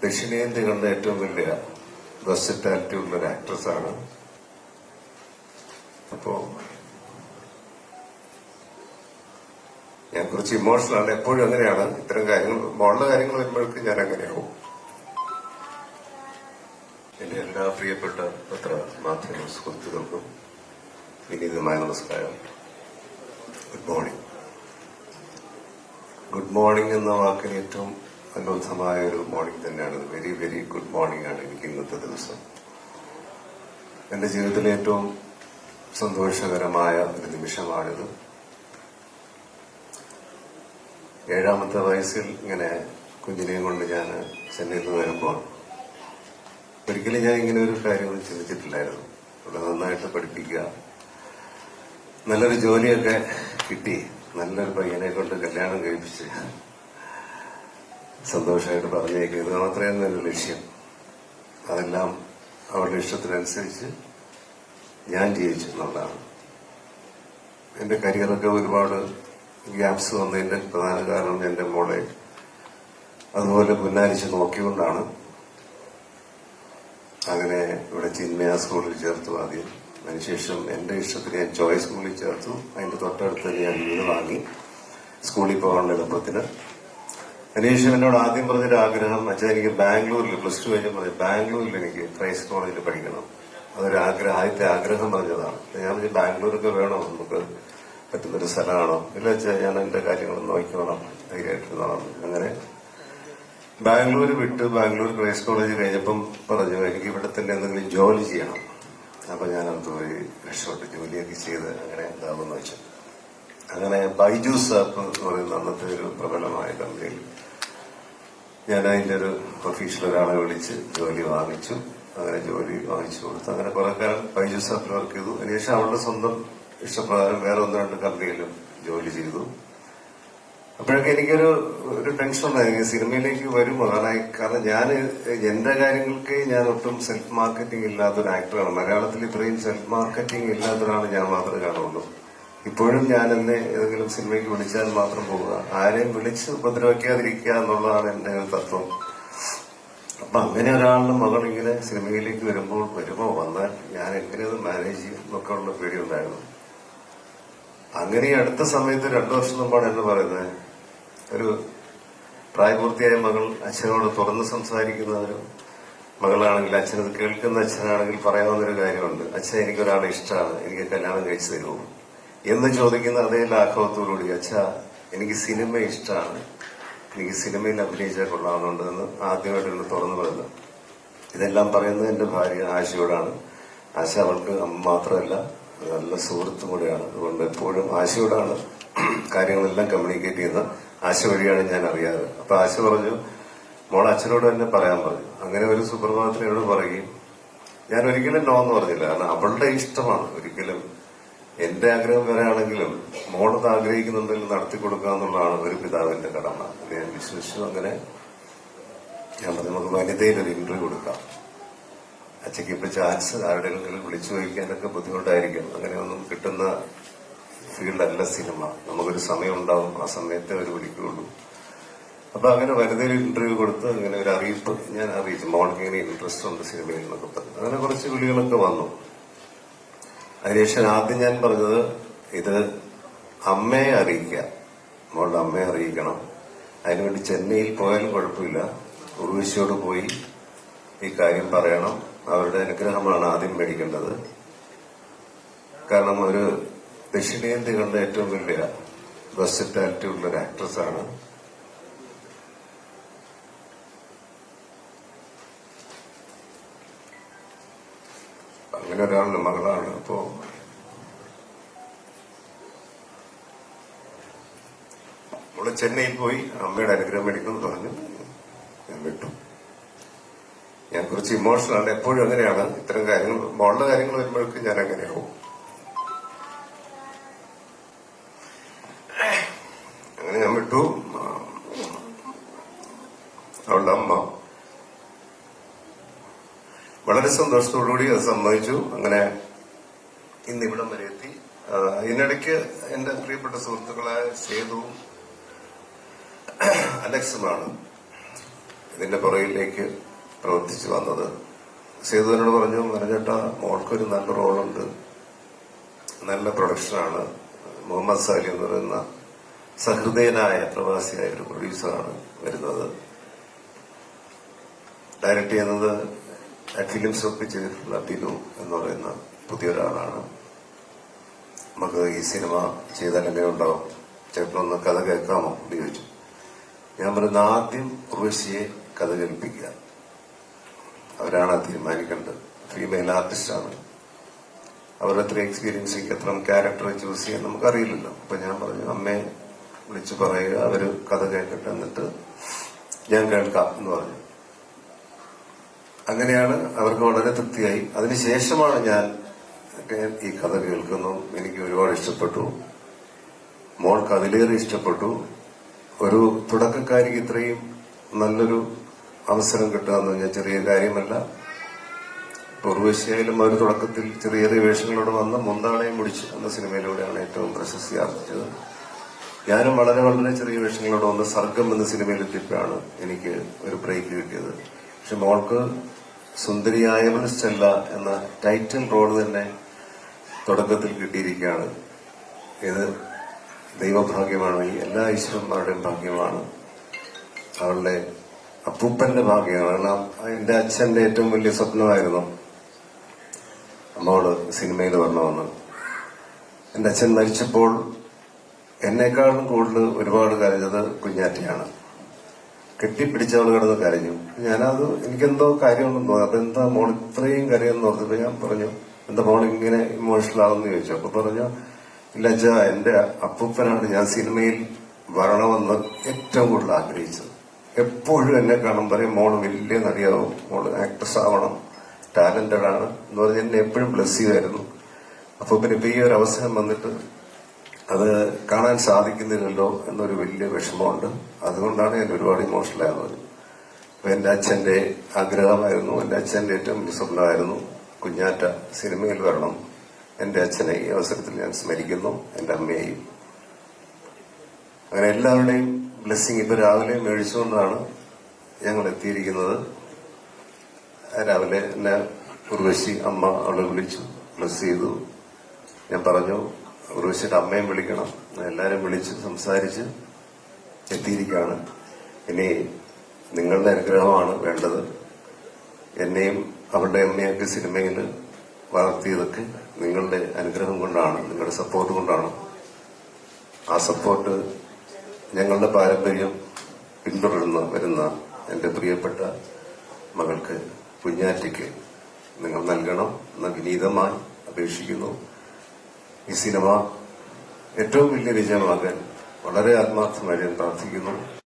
ദക്ഷിണേന്ത്യ കണ്ട ഏറ്റവും വലിയ വെർസറ്റാലിറ്റി ഉള്ളൊരു ആക്ട്രസ്സാണ്. അപ്പോ ഞാൻ കുറച്ച് ഇമോഷണലാണ്. എപ്പോഴും അങ്ങനെയാണ്. ഇത്തരം കാര്യങ്ങൾ മോളുടെ കാര്യങ്ങൾ വരുമ്പോഴേക്കും ഞാൻ അങ്ങനെയാവും. എന്റെ എല്ലാ പ്രിയപ്പെട്ട പത്ര മാധ്യമ സുഹൃത്തുക്കൾക്കും വിനീതമായ നമസ്കാരം. Good morning. ഗുഡ് മോർണിംഗ് എന്ന വാക്കിന് ഏറ്റവും അനുബന്ധമായ ഒരു മോർണിംഗ് തന്നെയാണ്. വെരി വെരി ഗുഡ് മോർണിംഗ് ആണ് എനിക്ക് ഇന്നത്തെ ദിവസം. എന്റെ ജീവിതത്തിലെ ഏറ്റവും സന്തോഷകരമായ ഒരു നിമിഷമാണിത്. 7ാമത്തെ വയസ്സിൽ ഇങ്ങനെ കുഞ്ഞിനെയും കൊണ്ട് ഞാൻ ചെന്നൈയിൽ നിന്ന് വരുമ്പോൾ ഒരിക്കലും ഞാൻ ഇങ്ങനെ ഒരു കാര്യമൊന്നും ചിന്തിച്ചിട്ടില്ലായിരുന്നു. ഇവിടെ നന്നായിട്ട് പഠിപ്പിക്കുക, നല്ലൊരു ജോലിയൊക്കെ കിട്ടി, നല്ലൊരു പയ്യനെ കൊണ്ട് കല്യാണം കഴിപ്പിച്ച് സന്തോഷമായിട്ട് പറഞ്ഞേക്കുക, ഇത് മാത്രമേ ഒരു ലക്ഷ്യം. അതെല്ലാം അവരുടെ ഇഷ്ടത്തിനനുസരിച്ച് ഞാൻ ജീവിച്ചു എന്നുള്ളതാണ്. എന്റെ കരിയറൊക്കെ ഒരുപാട് ഗ്യാപ്സ് വന്നതിന്റെ പ്രധാന കാരണം എന്റെ മോളെ അതുപോലെ പുന്നാരിച്ച് നോക്കിക്കൊണ്ടാണ്. അങ്ങനെ ഇവിടെ ചിന്മയ സ്കൂളിൽ ചേർത്തു ആദ്യം. അതിനുശേഷം എന്റെ ഇഷ്ടത്തിന് ഞാൻ ജോയ് സ്കൂളിൽ ചേർത്തു. അതിന്റെ തൊട്ടടുത്ത് ഞാൻ വീട് വാങ്ങി സ്കൂളിൽ പോകാനുള്ള എളുപ്പത്തിന്. അതിനുശേഷം എന്നോട് ആദ്യം പറഞ്ഞൊരു ആഗ്രഹം, അച്ഛൻ എനിക്ക് ബാംഗ്ലൂരിൽ +2 കഴിഞ്ഞപ്പോൾ ബാംഗ്ലൂരിൽ എനിക്ക് ക്രൈസ്റ്റ് കോളേജിൽ പഠിക്കണം. അതൊരു ആദ്യത്തെ ആഗ്രഹം പറഞ്ഞതാണ്. ഞാൻ ബാംഗ്ലൂരൊക്കെ വേണോ, നമുക്ക് പറ്റുന്നൊരു സ്ഥലമാണോ? ഇല്ല വെച്ചാൽ ഞാൻ എന്റെ കാര്യങ്ങൾ നോക്കിക്കോളാം, ധൈര്യമായിട്ടിരുന്നോളാം. അങ്ങനെ ബാംഗ്ലൂർ വിട്ട് ബാംഗ്ലൂർ ക്രൈസ്റ്റ് കോളേജ് കഴിഞ്ഞപ്പം പറഞ്ഞു എനിക്ക് ഇവിടെ തന്നെ എന്തെങ്കിലും ജോലി ചെയ്യണം. അപ്പൊ ഞാനത് പോയി രക്ഷപ്പെട്ട് ജോലിയൊക്കെ ചെയ്ത് അങ്ങനെ എന്താകുമെന്ന് വെച്ചു. അങ്ങനെ ബൈജൂസ് ആപ്പ് എന്ന് പറയുന്ന അന്നത്തെ ഒരു പ്രബലമായ കമ്പനിയിൽ ഞാൻ അതിന്റെ ഒരു ഒഫീഷ്യൽ ഒരാളെ വിളിച്ച് ജോലി വാങ്ങിച്ചു. അങ്ങനെ ജോലി വാങ്ങിച്ചു കൊടുത്തു. അങ്ങനെ കുറെ കാലം ബൈജൂസ് ആപ്പിൽ വർക്ക് ചെയ്തു. അതിനുശേഷം അവളുടെ സ്വന്തം ഇഷ്ടപ്രകാരം വേറെ 1-2 കമ്പനിയിലും ജോലി ചെയ്തു. അപ്പോഴൊക്കെ എനിക്കൊരു ടെൻഷൻ ഉണ്ടായിരുന്നു, സിനിമയിലേക്ക് വരുമോ. കാരണം ഞാൻ എന്റെ കാര്യങ്ങൾക്ക് ഞാൻ ഒട്ടും സെൽഫ് മാർക്കറ്റിംഗ് ഇല്ലാത്തൊരു ആക്ടറാണ്. മലയാളത്തിൽ ഇത്രയും സെൽഫ് മാർക്കറ്റിംഗ് ഇല്ലാത്തൊരാൾ ഞാൻ മാത്രമേ കാണുള്ളൂ. ഇപ്പോഴും ഞാൻ എന്നെ ഏതെങ്കിലും സിനിമയ്ക്ക് വിളിച്ചാൽ മാത്രം പോവുക, ആരെയും വിളിച്ച് ഉപദ്രവിക്കാതിരിക്കുക എന്നുള്ളതാണ് എന്റെ ഒരു തത്വം. അപ്പൊ അങ്ങനെ ഒരാളുടെ മകൾ ഇങ്ങനെ സിനിമയിലേക്ക് വരുമോ വന്നാൽ ഞാൻ എങ്ങനെയത് മാനേജ് ചെയ്യും എന്നൊക്കെ ഉള്ള പേടിയുണ്ടായിരുന്നു. അങ്ങനെ അടുത്ത സമയത്ത് 2 വർഷം മുമ്പാണ് എന്ന് പറയുന്നത്, ഒരു പ്രായപൂർത്തിയായ മകൾ അച്ഛനോട് തുറന്ന് സംസാരിക്കുന്ന ഒരു മകളാണെങ്കിൽ, അച്ഛനത് കേൾക്കുന്ന അച്ഛനാണെങ്കിൽ പറയാവുന്നൊരു കാര്യമുണ്ട്, അച്ഛൻ എനിക്കൊരാളെ ഇഷ്ടമാണ്, എനിക്ക് കല്യാണം കഴിച്ചു തരുമോ എന്ന് ചോദിക്കുന്ന അതേ ലാഘവത്തോടുകൂടി, അച്ഛാ എനിക്ക് സിനിമ ഇഷ്ടമാണ്, എനിക്ക് സിനിമയിൽ അഭിനയിച്ചാൽ കൊള്ളാവുന്നുണ്ടെന്ന് ആദ്യമായിട്ട് എന്നെ തുറന്നു പറയുന്നത്. ഇതെല്ലാം പറയുന്നത് എന്റെ ഭാര്യ ആശയോടാണ്. ആശ അവൾക്ക് അമ്മ മാത്രമല്ല നല്ല സുഹൃത്തും കൂടെയാണ്. അതുകൊണ്ട് എപ്പോഴും ആശയോടാണ് കാര്യങ്ങളെല്ലാം കമ്മ്യൂണിക്കേറ്റ് ചെയ്യുന്നത്. ആശ വഴിയാണ് ഞാൻ അറിയാറ്. അപ്പൊ ആശ പറഞ്ഞു, മോൾ അച്ഛനോട് തന്നെ പറയാൻ പറഞ്ഞു. അങ്ങനെ ഒരു സുപ്രഭാതത്തിൽ എന്നോട് പറയുകയും ഞാൻ ഒരിക്കലും നോ എന്ന് പറഞ്ഞില്ല. കാരണം അവളുടെ ഇഷ്ടമാണ്. ഒരിക്കലും എന്റെ ആഗ്രഹം വരെയാണെങ്കിലും മോളത് ആഗ്രഹിക്കുന്നുണ്ടെങ്കിൽ നടത്തി കൊടുക്കുക എന്നുള്ളതാണ് ഒരു പിതാവിന്റെ കടമ. ഞാൻ വിശ്വസിച്ചു. അങ്ങനെ ഞാൻ പറഞ്ഞു, നമുക്ക് വനിതയിലൊരു ഇന്റർവ്യൂ കൊടുക്കാം. അച്ഛയ്ക്ക് ഇപ്പൊ ചാൻസ് ആരുടെയെങ്കിലും വിളിച്ചു ചോദിക്കാനൊക്കെ ബുദ്ധിമുട്ടായിരിക്കും. അങ്ങനെയൊന്നും കിട്ടുന്ന ഫീൽഡല്ല സിനിമ. നമുക്കൊരു സമയം ഉണ്ടാവും, ആ സമയത്തെ അവർ വിളിക്കുകയുള്ളൂ. അപ്പൊ അങ്ങനെ വനിതയിൽ ഇന്റർവ്യൂ കൊടുത്ത് അങ്ങനെ ഒരു അറിയിപ്പ് ഞാൻ അറിയിച്ചു, മോൾക്ക് ഇങ്ങനെ ഇൻട്രസ്റ്റ് ഉണ്ട് സിനിമയിൽ എന്നൊക്കെ പറഞ്ഞു. അങ്ങനെ കുറച്ച് വിളികളൊക്കെ വന്നു. അതിനുശേഷം ആദ്യം ഞാൻ പറഞ്ഞത്, ഇത് അമ്മയെ അറിയിക്കുക, മോളുടെ അമ്മയെ അറിയിക്കണം. അതിനുവേണ്ടി ചെന്നൈയിൽ പോയാലും കുഴപ്പമില്ല, ഉർവശിയോട് പോയി ഈ കാര്യം പറയണം. അവരുടെ അനുഗ്രഹമാണ് ആദ്യം മേടിക്കേണ്ടത്. കാരണം ഒരു ദക്ഷിണേന്ത്യ കണ്ട ഏറ്റവും വലിയ വെർസറ്റാലിറ്റി ഉള്ളൊരു ആക്ട്രസ്സാണ്. അങ്ങനെ ഒരാളുടെ മകളാണ്. അപ്പോ നമ്മള് ചെന്നൈയിൽ പോയി അമ്മയുടെ അനുഗ്രഹം മേടിക്കണം പറഞ്ഞു. ഞാൻ വിട്ടു. ഞാൻ കുറച്ച് ഇമോഷണലാണ്. എപ്പോഴും അങ്ങനെയാണ്. ഇത്തരം കാര്യങ്ങൾ മോളുടെ കാര്യങ്ങൾ വരുമ്പോഴേക്കും ഞാൻ അങ്ങനെയാവും. അങ്ങനെ ഞാൻ വിട്ടു. അവളുടെ അമ്മ വളരെ സന്തോഷത്തോടുകൂടി അത് സമ്മതിച്ചു. അങ്ങനെ ഇന്നിവിടം വരെ എത്തി. ഇതിനിടയ്ക്ക് എന്റെ പ്രിയപ്പെട്ട സുഹൃത്തുക്കളായ സേതുവും അലക്സുമാണ് ഇതിന്റെ പുറകിലേക്ക് പ്രവർത്തിച്ചു വന്നത്. സേതുവിനോട് പറഞ്ഞു, മനോജേട്ടാ മോൾക്കൊരു നല്ല റോളുണ്ട്, നല്ല പ്രൊഡക്ഷനാണ്. മുഹമ്മദ് സാലി എന്ന് പറയുന്ന സഹൃദയനായ പ്രവാസിയായ ഒരു പ്രൊഡ്യൂസറാണ് വരുന്നത്. ഡയറക്ട് ചെയ്യുന്നത് ഫിലിംസ് ഒക്കെ ചെയ്തിട്ടുള്ള ബിനു എന്ന് പറയുന്ന പുതിയൊരാളാണ്. നമുക്ക് ഈ സിനിമ ചെയ്താൽ എങ്ങനെ ഉണ്ടാവും, ചേട്ടനൊന്ന് കഥ കേൾക്കാമോ എന്ന് ചോദിച്ചു. ഞാൻ പറയുന്ന ആദ്യം ഉർവശിയെ കഥ കേൾപ്പിക്കുക, അവരാണ് തീരുമാനിക്കേണ്ടത്. ഫീമെയിൽ ആർട്ടിസ്റ്റാണ്, അവരുടെ അത്ര എക്സ്പീരിയൻസ്, എത്ര ക്യാരക്ടർ ചൂസ് ചെയ്യാൻ നമുക്കറിയില്ലല്ലോ. അപ്പൊ ഞാൻ പറഞ്ഞു, അമ്മയെ വിളിച്ചു പറയുക, അവര് കഥ കേൾക്കട്ടെ, എന്നിട്ട് ഞാൻ കേൾക്കാം എന്ന് പറഞ്ഞു. അങ്ങനെയാണ് അവർക്ക് വളരെ തൃപ്തിയായി. അതിനുശേഷമാണ് ഞാൻ ഈ കഥ കേൾക്കുന്നു. എനിക്ക് ഒരുപാട് ഇഷ്ടപ്പെട്ടു, മോൾക്ക് അതിലേറെ ഇഷ്ടപ്പെട്ടു. ഒരു തുടക്കക്കാരിക്ക് ഇത്രയും നല്ലൊരു അവസരം കിട്ടുക എന്ന് പറഞ്ഞാൽ ചെറിയ കാര്യമല്ല. ഉർവശിയായാലും അവർ തുടക്കത്തിൽ ചെറിയ ചെറിയ വേഷങ്ങളോട് വന്ന് മുന്താണയും മുടിച്ച് എന്ന സിനിമയിലൂടെയാണ് ഏറ്റവും പ്രശസ്തി ആർജിച്ചത്. ഞാനും വളരെ വളരെ ചെറിയ വേഷങ്ങളോട് വന്ന് സർഗം എന്ന സിനിമയിലെത്തിയപ്പോഴാണ് എനിക്ക് ഒരു ബ്രേക്ക് കിട്ടിയത്. പക്ഷെ മോൾക്ക് സുന്ദരിയായവൾ സ്റ്റെല്ല എന്ന ടൈറ്റിൽ റോൾ തന്നെ തുടക്കത്തിൽ കിട്ടിയിരിക്കുകയാണ്. ഇത് ദൈവഭാഗ്യമാണ്, ഈ എല്ലാ ഈശ്വരന്മാരുടെയും ഭാഗ്യമാണ്, അവളുടെ അപ്പൂപ്പന്റെ ഭാഗ്യമാണ്. കാരണം എന്റെ അച്ഛന്റെ ഏറ്റവും വലിയ സ്വപ്നമായിരുന്നു മോള് സിനിമയിൽ വരണമെന്ന്. എന്റെ അച്ഛൻ മരിച്ചപ്പോൾ എന്നെക്കാളും കൂടുതൽ ഒരുപാട് കരഞ്ഞത് കുഞ്ഞാറ്റയാണ്. കെട്ടിപ്പിടിച്ചവൾ കിടന്ന് കരഞ്ഞു. ഞാനത് എനിക്കെന്തോ കാര്യമുണ്ടെന്ന് തോന്നി. അപ്പൊ എന്താ മോൾ ഇത്രയും കരയെന്ന് ഓർത്തപ്പോ ഞാൻ പറഞ്ഞു, എന്താ മോൾ ഇങ്ങനെ ഇമോഷണൽ ആവുമെന്ന് ചോദിച്ചു. അപ്പൊ പറഞ്ഞു, ഇല്ല അച്ഛാ, എന്റെ അപ്പൂപ്പനാണ് ഞാൻ സിനിമയിൽ വരണമെന്ന് ഏറ്റവും കൂടുതൽ ആഗ്രഹിച്ചത്. എപ്പോഴും എന്നെ കാണും പറയും, മോള് വലിയ നടിയാവും, മോള് ആക്ട്രസ് ആവണം, ടാലന്റഡ് ആണ് എന്ന് പറഞ്ഞ് എന്നെ എപ്പോഴും ബ്ലെസ് ചെയ്യുമായിരുന്നു. അപ്പൊ പിന്നെ ഇപ്പൊ ഈ ഒരു അവസരം വന്നിട്ട് അത് കാണാൻ സാധിക്കുന്നില്ലല്ലോ എന്നൊരു വലിയ വിഷമമുണ്ട്. അതുകൊണ്ടാണ് ഞാൻ ഒരുപാട് ഇമോഷണൽ ആകുന്നത്. അപ്പൊ എന്റെ അച്ഛന്റെ ആഗ്രഹമായിരുന്നു, എന്റെ അച്ഛന്റെ ഏറ്റവും വലിയ സ്വപ്നമായിരുന്നു കുഞ്ഞാറ്റ സിനിമയിൽ വരണം. എന്റെ അച്ഛനെ ഈ അവസരത്തിൽ ഞാൻ സ്മരിക്കുന്നു, എന്റെ അമ്മയെയും. അങ്ങനെ എല്ലാവരുടെയും ബ്ലെസ്സിങ് ഇപ്പൊ രാവിലെ മേടിച്ചുകൊണ്ടാണ് ഞങ്ങൾ എത്തിയിരിക്കുന്നത്. രാവിലെ എന്നെ ഉർവശി അമ്മ അവളെ വിളിച്ചു, ബ്ലെസ് ചെയ്തു. ഞാൻ പറഞ്ഞു, ഉർവശിയുടെ അമ്മയും വിളിക്കണം. എല്ലാരും വിളിച്ച് സംസാരിച്ച് എത്തിയിരിക്കുകയാണ്. ഇനി നിങ്ങളുടെ അനുഗ്രഹമാണ് വേണ്ടത്. എന്നെയും അവളുടെ അമ്മയൊക്കെ സിനിമയിൽ വളർത്തിയതൊക്കെ നിങ്ങളുടെ അനുഗ്രഹം കൊണ്ടാണ്, നിങ്ങളുടെ സപ്പോർട്ട് കൊണ്ടാണ്. ആ സപ്പോർട്ട് ഞങ്ങളുടെ പാരമ്പര്യം പിന്തുടർന്ന് വരുന്ന എന്റെ പ്രിയപ്പെട്ട മകൾക്ക് കുഞ്ഞാറ്റയ്ക്ക് നിങ്ങൾ നൽകണം എന്ന് വിനീതമായി അപേക്ഷിക്കുന്നു. ഈ സിനിമ ഏറ്റവും വലിയ വിജയമാകാൻ വളരെ ആത്മാർത്ഥമായി ഞാൻ പ്രാർത്ഥിക്കുന്നു.